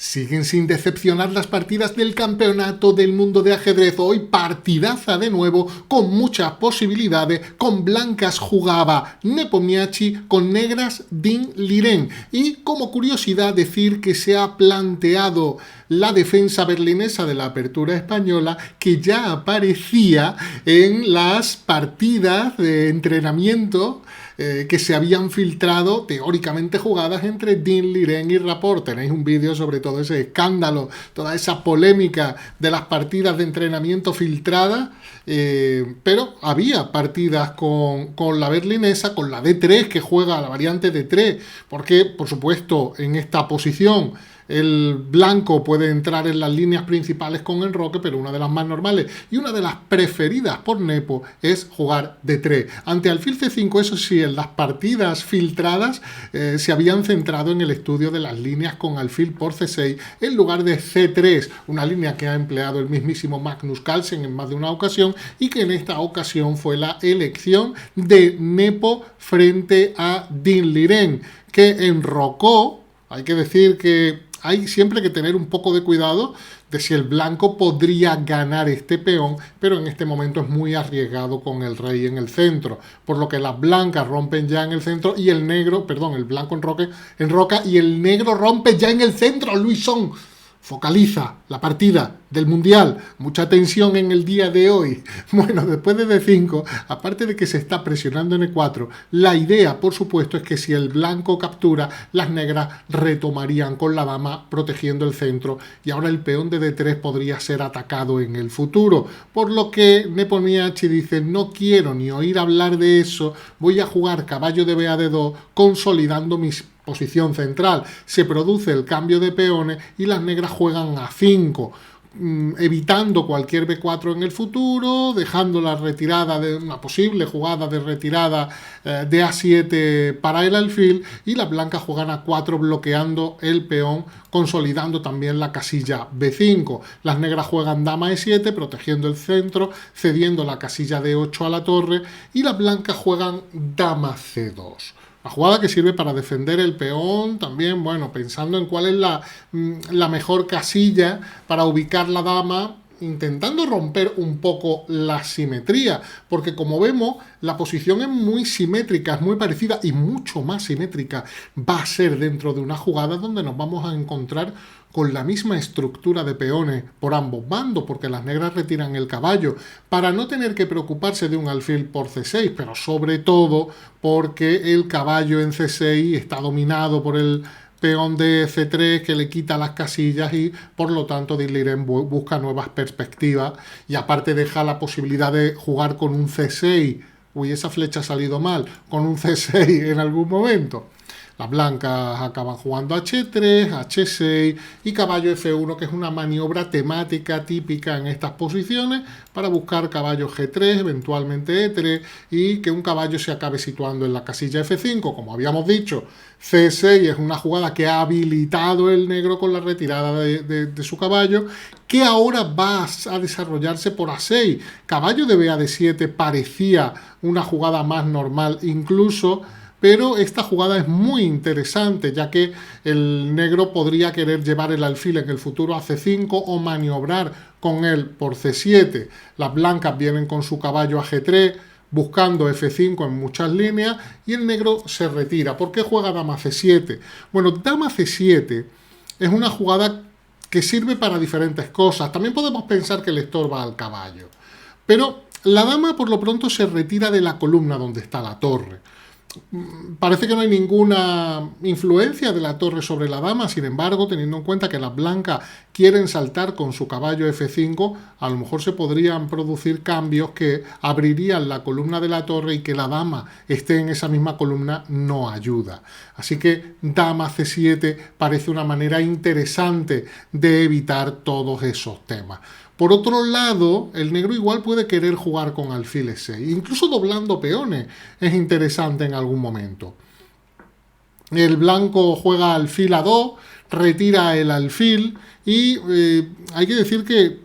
Siguen sin decepcionar las partidas del Campeonato del Mundo de Ajedrez. Hoy partidaza de nuevo, con muchas posibilidades. Con blancas jugaba Nepomniachtchi, con negras Dinh Liren. Y como curiosidad decir que se ha planteado la defensa berlinesa de la apertura española, que ya aparecía en las partidas de entrenamiento que se habían filtrado teóricamente jugadas entre Dinh Liren y Rapport. Tenéis un vídeo sobre todo ese escándalo, toda esa polémica de las partidas de entrenamiento filtradas, pero había partidas con la berlinesa, con la D3 que juega la variante D3, porque por supuesto en esta posición el blanco puede entrar en las líneas principales con enroque, pero una de las más normales y una de las preferidas por Nepo es jugar D3. Ante alfil C5, eso sí, en las partidas filtradas se habían centrado en el estudio de las líneas con alfil por C6 en lugar de C3, una línea que ha empleado el mismísimo Magnus Carlsen en más de una ocasión y que en esta ocasión fue la elección de Nepo frente a Dinh Liren, que enrocó. Hay que decir que hay siempre que tener un poco de cuidado de si el blanco podría ganar este peón, pero en este momento es muy arriesgado con el rey en el centro, por lo que las blancas rompen ya en el centro y el negro, perdón, el blanco enroca y el negro rompe ya en el centro. Luisón focaliza la partida del Mundial. Mucha tensión en el día de hoy. Bueno, después de D5, aparte de que se está presionando en E4, la idea, por supuesto, es que si el blanco captura, las negras retomarían con la dama protegiendo el centro y ahora el peón de D3 podría ser atacado en el futuro. Por lo que Nepomniachtchi dice, no quiero ni oír hablar de eso, voy a jugar caballo de B a D2 consolidando mis posición central. Se produce el cambio de peones y las negras juegan a 5, evitando cualquier B4 en el futuro, dejando la retirada de una posible jugada de retirada de A7 para el alfil, y las blancas juegan a 4 bloqueando el peón, consolidando también la casilla B5. Las negras juegan dama E7 protegiendo el centro, cediendo la casilla D8 a la torre, y las blancas juegan dama C2. La jugada que sirve para defender el peón, también, bueno, pensando en cuál es la mejor casilla para ubicar la dama, intentando romper un poco la simetría, porque como vemos, la posición es muy simétrica, es muy parecida y mucho más simétrica va a ser dentro de una jugada donde nos vamos a encontrar con la misma estructura de peones por ambos bandos, porque las negras retiran el caballo, para no tener que preocuparse de un alfil por C6, pero sobre todo porque el caballo en C6 está dominado por el peón de C3 que le quita las casillas y por lo tanto Dinh Liren busca nuevas perspectivas y aparte deja la posibilidad de jugar con un C6. Uy, esa flecha ha salido mal, con un C6 en algún momento. Las blancas acaban jugando H3, H6 y caballo F1, que es una maniobra temática típica en estas posiciones para buscar caballo G3, eventualmente E3, y que un caballo se acabe situando en la casilla F5. Como habíamos dicho, C6 es una jugada que ha habilitado el negro con la retirada de su caballo, que ahora va a desarrollarse por A6. Caballo de B a D7 parecía una jugada más normal incluso, pero esta jugada es muy interesante, ya que el negro podría querer llevar el alfil en el futuro a C5 o maniobrar con él por C7. Las blancas vienen con su caballo a G3, buscando F5 en muchas líneas, y el negro se retira. ¿Por qué juega dama C7? Bueno, dama C7 es una jugada que sirve para diferentes cosas. También podemos pensar que le estorba al caballo. Pero la dama por lo pronto se retira de la columna donde está la torre. Parece que no hay ninguna influencia de la torre sobre la dama, sin embargo, teniendo en cuenta que las blancas quieren saltar con su caballo F5, a lo mejor se podrían producir cambios que abrirían la columna de la torre y que la dama esté en esa misma columna no ayuda. Así que dama C7 parece una manera interesante de evitar todos esos temas. Por otro lado, el negro igual puede querer jugar con alfil E6, incluso doblando peones es interesante en algún momento. El blanco juega alfil A2, retira el alfil y hay que decir que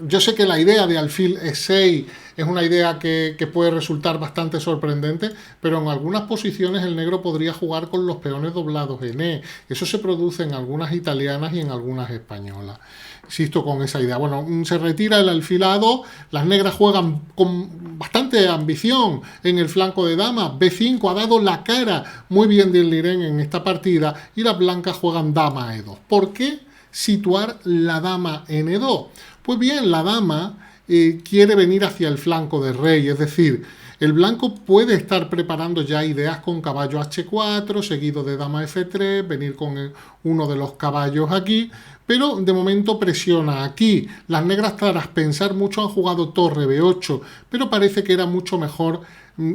Yo sé que la idea de alfil E6 es una idea que puede resultar bastante sorprendente, pero en algunas posiciones el negro podría jugar con los peones doblados en E. Eso se produce en algunas italianas y en algunas españolas. Insisto con esa idea. Bueno, se retira el alfil A2, las negras juegan con bastante ambición en el flanco de dama, B5 ha dado la cara muy bien de Liren en esta partida y las blancas juegan dama E2. ¿Por qué situar la dama en E2? Pues bien, la dama quiere venir hacia el flanco del rey, es decir, el blanco puede estar preparando ya ideas con caballo H4, seguido de dama F3, venir con uno de los caballos aquí, pero de momento presiona aquí. Las negras tras pensar mucho han jugado torre B8, pero parece que era mucho mejor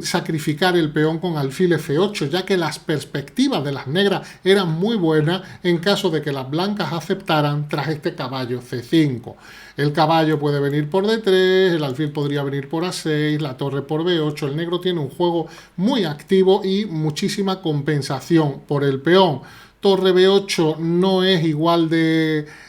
sacrificar el peón con alfil F8, ya que las perspectivas de las negras eran muy buenas en caso de que las blancas aceptaran tras este caballo C5. El caballo puede venir por D3, el alfil podría venir por A6, la torre por B8. El negro tiene un juego muy activo y muchísima compensación por el peón. Torre B8 no es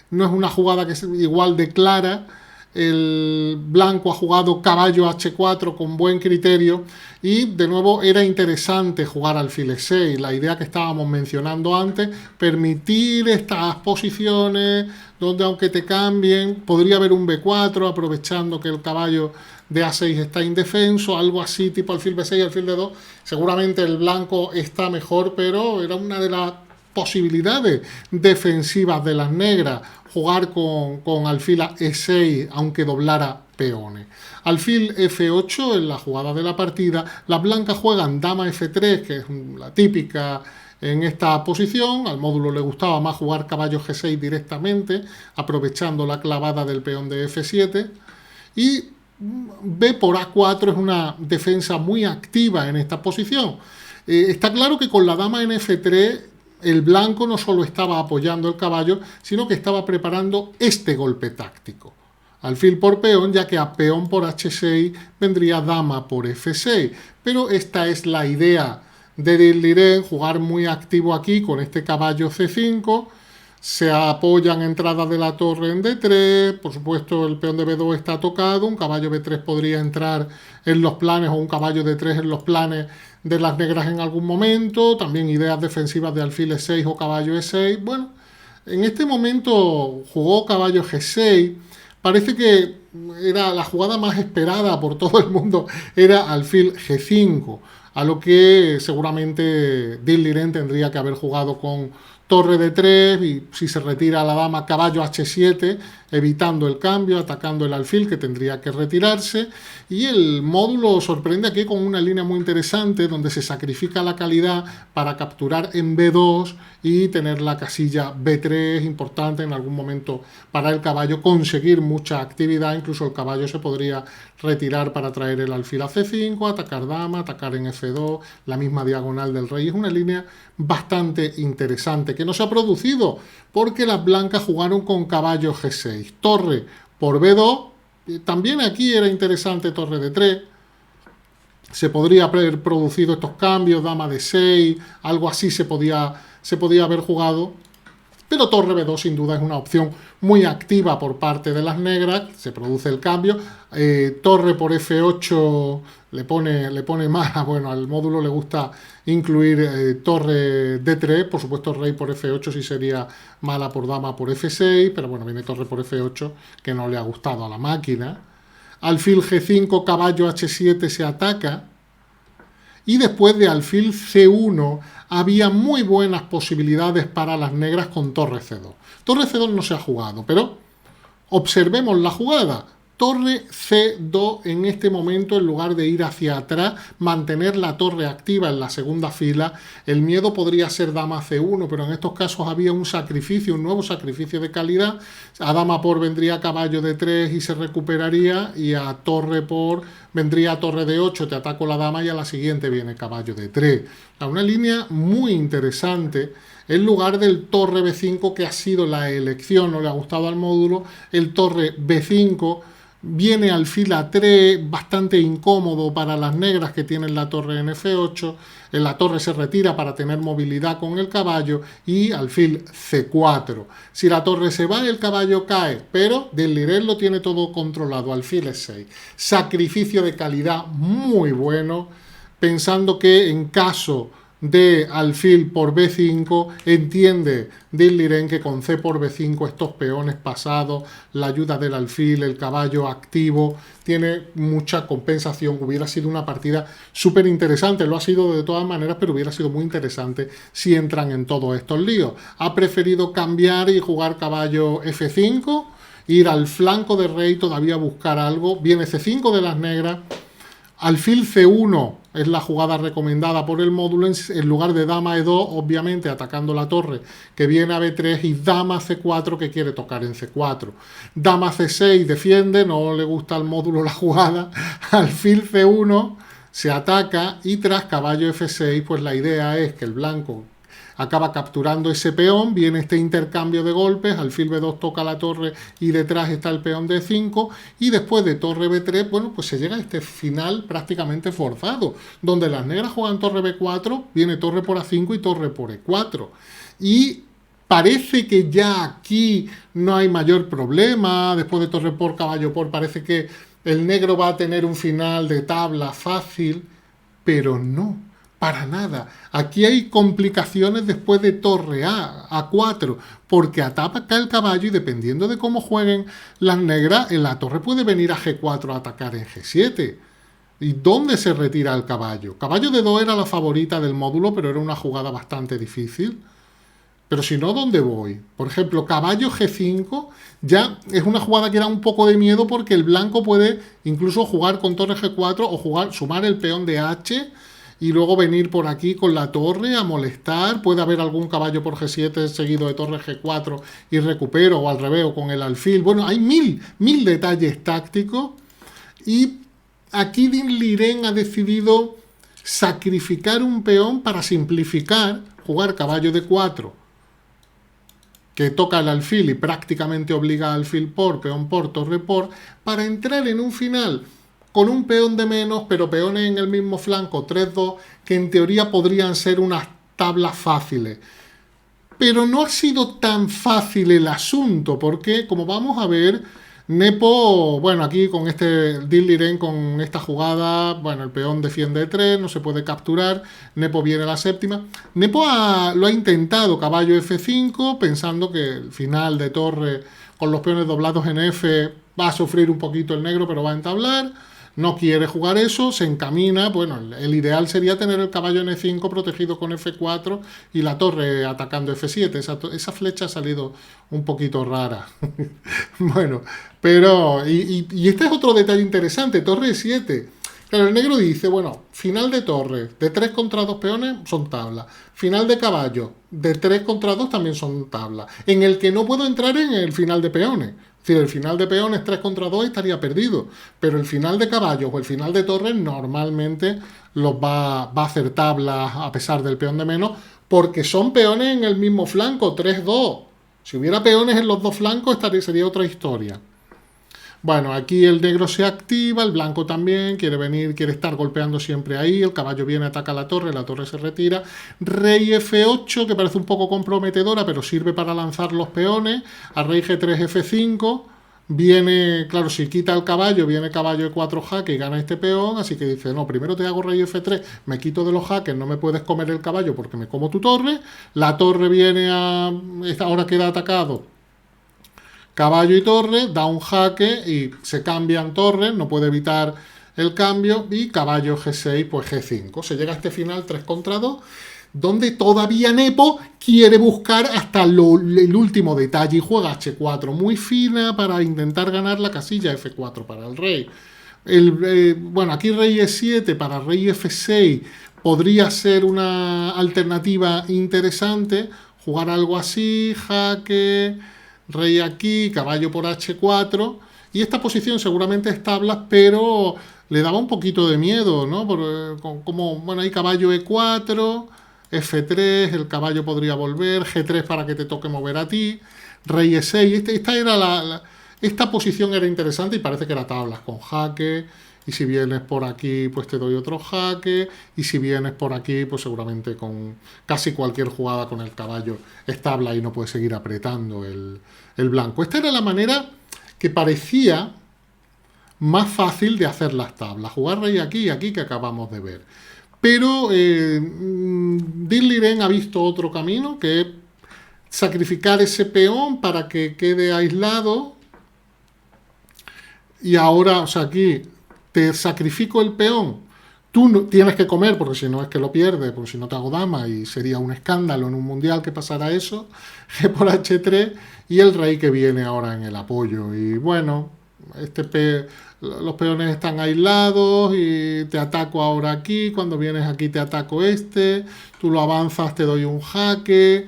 una jugada que es igual de clara. El blanco ha jugado caballo H4 con buen criterio y de nuevo era interesante jugar alfil E6, la idea que estábamos mencionando antes, permitir estas posiciones donde aunque te cambien, podría haber un B4 aprovechando que el caballo de A6 está indefenso, algo así tipo alfil B6, alfil D2, seguramente el blanco está mejor, pero era una de las posibilidades defensivas de las negras, jugar con alfil E6 aunque doblara peones. Alfil F8 en la jugada de la partida, las blancas juegan dama F3, que es la típica en esta posición. Al módulo le gustaba más jugar caballo G6 directamente, aprovechando la clavada del peón de F7, y B por A4 es una defensa muy activa en esta posición. Está claro que con la dama en F3 el blanco no solo estaba apoyando el caballo, sino que estaba preparando este golpe táctico. Alfil por peón, ya que a peón por H6 vendría dama por F6. Pero esta es la idea de Liren, jugar muy activo aquí con este caballo C5. Se apoyan entradas de la torre en D3, por supuesto el peón de B2 está tocado, un caballo B3 podría entrar en los planes o un caballo D3 en los planes de las negras en algún momento, también ideas defensivas de alfil E6 o caballo E6. Bueno, en este momento jugó caballo G6, parece que era la jugada más esperada por todo el mundo, era alfil G5, a lo que seguramente Liren tendría que haber jugado con torre D3 y si se retira la dama caballo H7, evitando el cambio, atacando el alfil que tendría que retirarse. Y el módulo sorprende aquí con una línea muy interesante donde se sacrifica la calidad para capturar en B2 y tener la casilla B3, importante en algún momento para el caballo conseguir mucha actividad. Incluso el caballo se podría retirar para traer el alfil a C5, atacar dama, atacar en F2, la misma diagonal del rey. Es una línea bastante interesante que no se ha producido porque las blancas jugaron con caballo G6, torre por B2, también aquí era interesante torre D3, se podría haber producido estos cambios, dama D6, algo así se podía haber jugado, pero torre B2 sin duda es una opción muy activa por parte de las negras, se produce el cambio, torre por F8 le pone más, bueno, al módulo le gusta incluir torre D3, por supuesto rey por F8 sí sería mala por dama por F6, pero bueno, viene torre por F8 que no le ha gustado a la máquina. Alfil G5, caballo H7 se ataca, y después de alfil C1 había muy buenas posibilidades para las negras con torre C2. Torre C2 no se ha jugado, pero observemos la jugada. Torre C2 en este momento, en lugar de ir hacia atrás, mantener la torre activa en la segunda fila. El miedo podría ser dama C1, pero en estos casos había un sacrificio, un nuevo sacrificio de calidad. A dama por vendría caballo D3 y se recuperaría, y a torre por vendría torre D8, te ataco la dama y a la siguiente viene caballo D3. Una línea muy interesante. En lugar del torre B5, que ha sido la elección, no le ha gustado al módulo, el torre B5 Viene alfil A3, bastante incómodo para las negras que tienen la torre en F8. La torre se retira para tener movilidad con el caballo y alfil C4. Si la torre se va, el caballo cae, pero Del Lirén lo tiene todo controlado. Alfil E6. Sacrificio de calidad muy bueno, pensando que en caso de alfil por B5, entiende Del Lirén que con C por B5 estos peones pasados, la ayuda del alfil, el caballo activo, tiene mucha compensación. Hubiera sido una partida súper interesante, lo ha sido de todas maneras, pero hubiera sido muy interesante si entran en todos estos líos. Ha preferido cambiar y jugar caballo F5, ir al flanco de rey, todavía buscar algo. Viene C5 de las negras. Alfil C1 es la jugada recomendada por el módulo en lugar de dama E2, obviamente atacando la torre que viene a B3, y dama C4 que quiere tocar en C4. Dama C6 defiende, no le gusta al módulo la jugada. Alfil C1 se ataca y tras caballo F6, pues la idea es que el blanco acaba capturando ese peón, viene este intercambio de golpes, alfil B2 toca la torre y detrás está el peón D5, y después de torre B3, bueno, pues se llega a este final prácticamente forzado, donde las negras juegan torre B4, viene torre por A5 y torre por E4. Y parece que ya aquí no hay mayor problema, después de torre por, caballo por, parece que el negro va a tener un final de tabla fácil, pero no. Para nada. Aquí hay complicaciones después de torre A4, porque ataca el caballo y dependiendo de cómo jueguen las negras, en la torre puede venir a G4 a atacar en G7. ¿Y dónde se retira el caballo? Caballo de 2 era la favorita del módulo, pero era una jugada bastante difícil. Pero si no, ¿dónde voy? Por ejemplo, caballo G5 ya es una jugada que da un poco de miedo porque el blanco puede incluso jugar con torre G4 o sumar el peón de H y luego venir por aquí con la torre a molestar. Puede haber algún caballo por G7 seguido de torre G4 y recupero, o al revés, o con el alfil. Bueno, hay mil detalles tácticos, y aquí Del Lirén ha decidido sacrificar un peón para simplificar, jugar caballo D4, que toca el alfil y prácticamente obliga al alfil por, peón por, torre por, para entrar en un final con un peón de menos, pero peones en el mismo flanco, 3-2, que en teoría podrían ser unas tablas fáciles. Pero no ha sido tan fácil el asunto, porque, como vamos a ver, Nepo, bueno, aquí con este Del Lirén, con esta jugada, bueno, el peón defiende 3, no se puede capturar, Nepo viene a la séptima. Nepo lo ha intentado, caballo F5, pensando que el final de torre con los peones doblados en F va a sufrir un poquito el negro, pero va a entablar. No quiere jugar eso, se encamina. Bueno, el ideal sería tener el caballo en E5 protegido con F4 y la torre atacando F7. Esa flecha ha salido un poquito rara. Bueno, pero... Y este es otro detalle interesante, torre E7. Claro, el negro dice, bueno, final de torre, de 3 contra 2 peones son tablas. Final de caballo, de 3 contra 2 también son tablas. En el que no puedo entrar en el final de peones. Es decir, el final de peones 3 contra 2 estaría perdido, pero el final de caballos o el final de torres normalmente los va a hacer tablas a pesar del peón de menos, porque son peones en el mismo flanco, 3-2. Si hubiera peones en los dos flancos sería otra historia. Bueno, aquí el negro se activa, el blanco también, quiere venir, quiere estar golpeando siempre ahí, el caballo viene, ataca la torre se retira. Rey F8, que parece un poco comprometedora, pero sirve para lanzar los peones. A rey G3, F5, viene, claro, si quita el caballo, viene caballo E4 jaque y gana este peón, así que dice, no, primero te hago rey F3, me quito de los jaques, no me puedes comer el caballo porque me como tu torre. La torre viene ahora queda atacado. Caballo y torre, da un jaque y se cambian torres, no puede evitar el cambio, y caballo G6, pues G5. Se llega a este final 3 contra 2, donde todavía Nepo quiere buscar hasta el último detalle y juega H4, muy fina para intentar ganar la casilla F4 para el rey. Bueno, aquí rey E7 para rey F6 podría ser una alternativa interesante, jugar algo así, jaque... Rey aquí, caballo por H4, y esta posición seguramente es tablas, pero le daba un poquito de miedo, ¿no? Como, bueno, hay caballo E4, F3, el caballo podría volver, G3 para que te toque mover a ti, rey E6, esta era esta posición era interesante y parece que era tablas con jaque. Y si vienes por aquí, pues te doy otro jaque. Y si vienes por aquí, pues seguramente con casi cualquier jugada con el caballo es tabla y no puedes seguir apretando el blanco. Esta era la manera que parecía más fácil de hacer las tablas. Jugar rey aquí y aquí que acabamos de ver. Pero Dirliren ha visto otro camino, que es sacrificar ese peón para que quede aislado. Y ahora, o sea, aquí te sacrifico el peón. Tú no, tienes que comer, porque si no es que lo pierdes, porque si no te hago dama y sería un escándalo en un mundial que pasara eso. G por H3 y el rey que viene ahora en el apoyo. Y bueno, los peones están aislados y te ataco ahora aquí. Cuando vienes aquí te ataco este. Tú lo avanzas, te doy un jaque.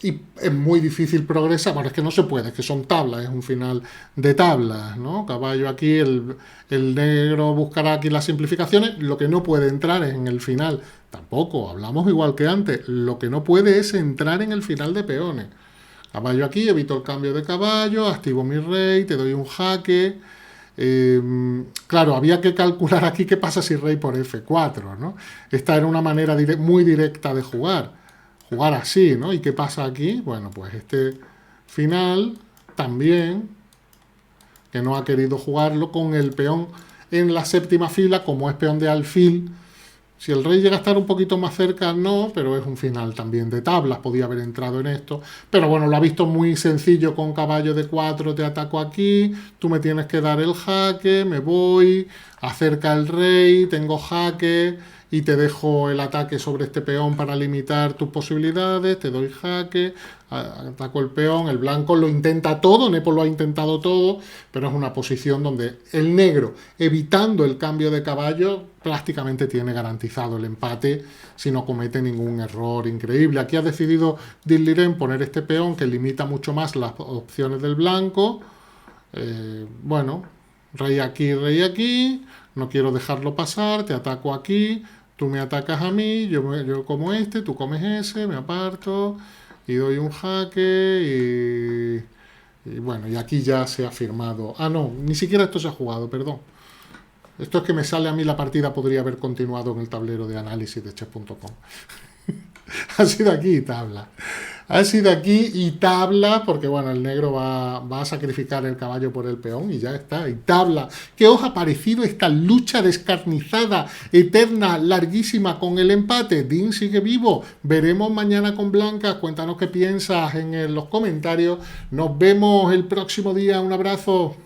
Y es muy difícil progresar. Bueno, es que no se puede, es que son tablas, es un final de tablas, ¿no? Caballo aquí, el negro buscará aquí las simplificaciones. Lo que no puede entrar es en el final. Tampoco, hablamos igual que antes. Lo que no puede es entrar en el final de peones. Caballo aquí, evito el cambio de caballo, activo mi rey, te doy un jaque. Claro, había que calcular aquí qué pasa si rey por F4, ¿no? Esta era una manera muy directa de jugar así, ¿no? ¿Y qué pasa aquí? Bueno, pues este final también, que no ha querido jugarlo con el peón en la séptima fila, como es peón de alfil. Si el rey llega a estar un poquito más cerca, no, pero es un final también de tablas, podía haber entrado en esto. Pero bueno, lo ha visto muy sencillo con caballo de 4, te ataco aquí, tú me tienes que dar el jaque, me voy, acerca el rey, tengo jaque y te dejo el ataque sobre este peón para limitar tus posibilidades, te doy jaque, ataco el peón, el blanco lo intenta todo, Nepo lo ha intentado todo, pero es una posición donde el negro, evitando el cambio de caballo, prácticamente tiene garantizado el empate si no comete ningún error increíble. Aquí ha decidido Dirliren poner este peón que limita mucho más las opciones del blanco. Bueno, rey aquí, no quiero dejarlo pasar, te ataco aquí, tú me atacas a mí, yo como este, tú comes ese, me aparto y doy un jaque y bueno, y aquí ya se ha firmado. Ah, no, ni siquiera esto se ha jugado, perdón. Esto es que me sale a mí la partida, podría haber continuado en el tablero de análisis de chess.com. Ha sido aquí y tabla. Ha sido aquí y tabla, porque bueno, el negro va a sacrificar el caballo por el peón y ya está, y tabla. ¿Qué os ha parecido esta lucha descarnizada, eterna, larguísima con el empate? Dean sigue vivo, veremos mañana con Blanca, cuéntanos qué piensas en los comentarios. Nos vemos el próximo día, un abrazo.